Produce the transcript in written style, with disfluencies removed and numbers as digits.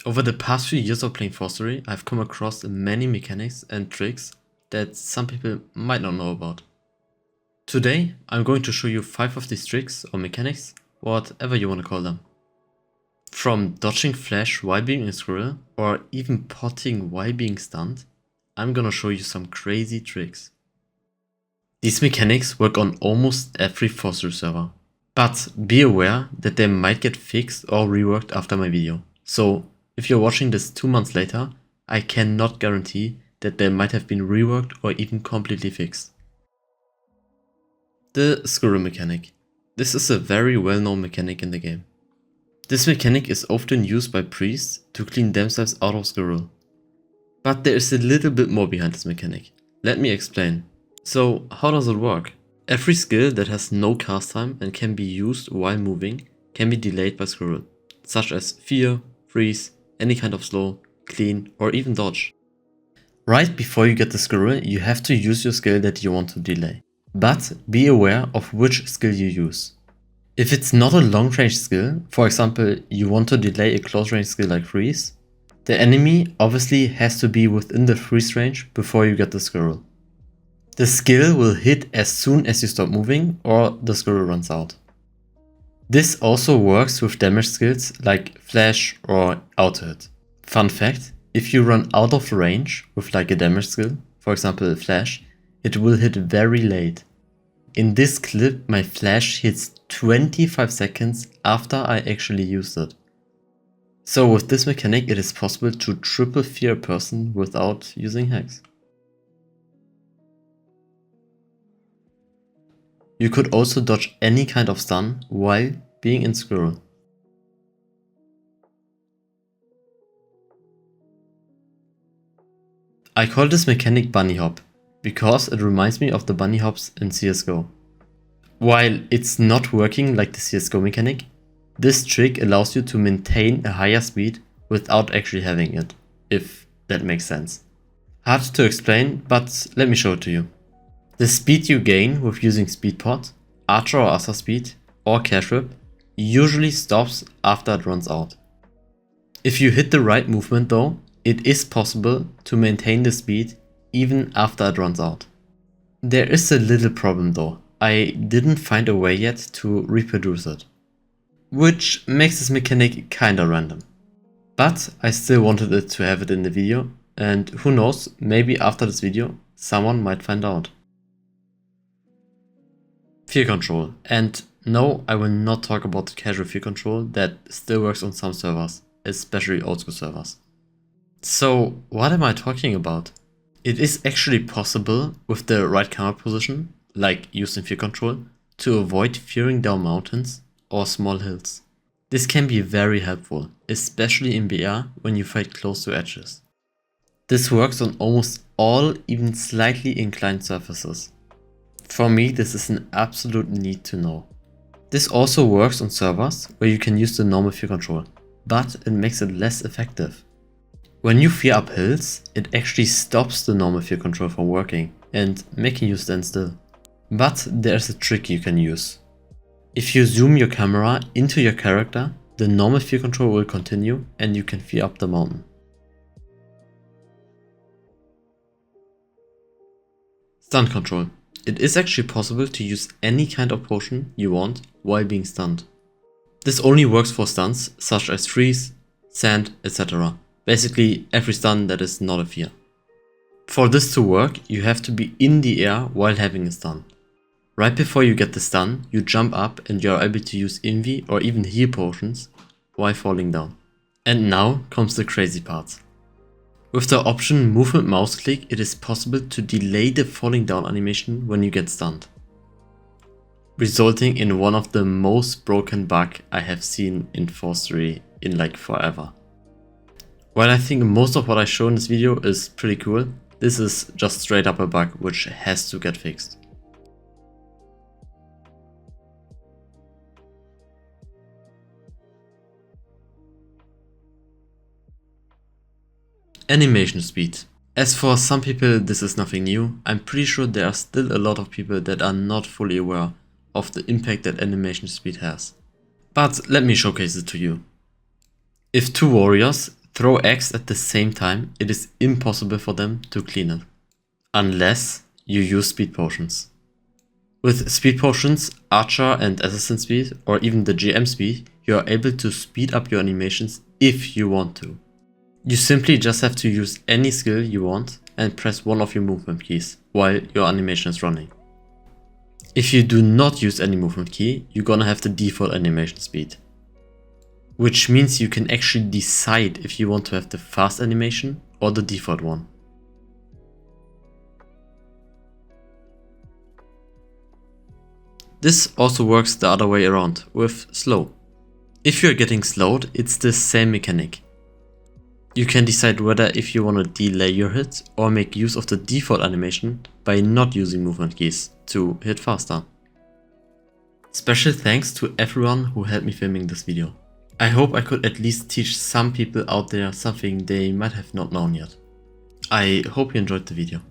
Over the past few years of playing 4STORY, I've come across many mechanics and tricks that some people might not know about. Today, I'm going to show you 5 of these tricks or mechanics, whatever you want to call them. From dodging flash while being in squirrel, or even potting while being stunned, I'm gonna show you some crazy tricks. These mechanics work on almost every 4STORY server, but be aware that they might get fixed or reworked after my video. So if you're watching this 2 months later, I cannot guarantee that they might have been reworked or even completely fixed. The squirrel mechanic. This is a very well-known mechanic in the game. This mechanic is often used by priests to clean themselves out of squirrel. But there is a little bit more behind this mechanic. Let me explain. So how does it work? Every skill that has no cast time and can be used while moving can be delayed by squirrel, such as fear, freeze, any kind of slow, clean, or even dodge. Right before you get the squirrel, you have to use your skill that you want to delay. But be aware of which skill you use. If it's not a long range skill, for example, you want to delay a close range skill like freeze, the enemy obviously has to be within the freeze range before you get the squirrel. The skill will hit as soon as you stop moving or the squirrel runs out. This also works with damage skills like flash or auto hit. Fun fact, if you run out of range with like a damage skill, for example flash, it will hit very late. In this clip my flash hits 25 seconds after I actually used it. So with this mechanic it is possible to triple fear a person without using hacks. You could also dodge any kind of stun while being in squirrel. I call this mechanic bunny hop because it reminds me of the bunny hops in CSGO. While it's not working like the CSGO mechanic, this trick allows you to maintain a higher speed without actually having it, if that makes sense. Hard to explain, but let me show it to you. The speed you gain with using speed pot, archer or Asa speed, or cash whip usually stops after it runs out. If you hit the right movement though, it is possible to maintain the speed even after it runs out. There is a little problem though, I didn't find a way yet to reproduce it, which makes this mechanic kinda random. But I still wanted it to have it in the video, and who knows, maybe after this video someone might find out. Fear control. And no, I will not talk about the casual fear control that still works on some servers, especially old school servers. So what am I talking about? It is actually possible with the right camera position, like used in fear control, to avoid fearing down mountains or small hills. This can be very helpful, especially in BR when you fight close to edges. This works on almost all even slightly inclined surfaces. For me, this is an absolute need to know. This also works on servers where you can use the normal fear control, but it makes it less effective. When you fear up hills, it actually stops the normal fear control from working and making you stand still. But there's a trick you can use. If you zoom your camera into your character, the normal fear control will continue and you can fear up the mountain. Stun control. It is actually possible to use any kind of potion you want while being stunned. This only works for stuns such as freeze, sand, etc. Basically every stun that is not a fear. For this to work, you have to be in the air while having a stun. Right before you get the stun, you jump up and you are able to use invi or even heal potions while falling down. And now comes the crazy part. With the option movement mouse click, it is possible to delay the falling down animation when you get stunned, resulting in one of the most broken bugs I have seen in 4STORY in like forever. While I think most of what I show in this video is pretty cool, this is just straight up a bug which has to get fixed. Animation speed. As for some people this is nothing new, I'm pretty sure there are still a lot of people that are not fully aware of the impact that animation speed has. But let me showcase it to you. If two warriors throw X at the same time, it is impossible for them to clean it. Unless you use speed potions. With speed potions, Archer and Assassin speed, or even the GM speed, you are able to speed up your animations if you want to. You simply just have to use any skill you want and press one of your movement keys while your animation is running. If you do not use any movement key, you're gonna have the default animation speed. Which means you can actually decide if you want to have the fast animation or the default one. This also works the other way around with slow. If you're getting slowed, it's the same mechanic. You can decide whether if you want to delay your hit or make use of the default animation by not using movement keys to hit faster. Special thanks to everyone who helped me filming this video. I hope I could at least teach some people out there something they might have not known yet. I hope you enjoyed the video.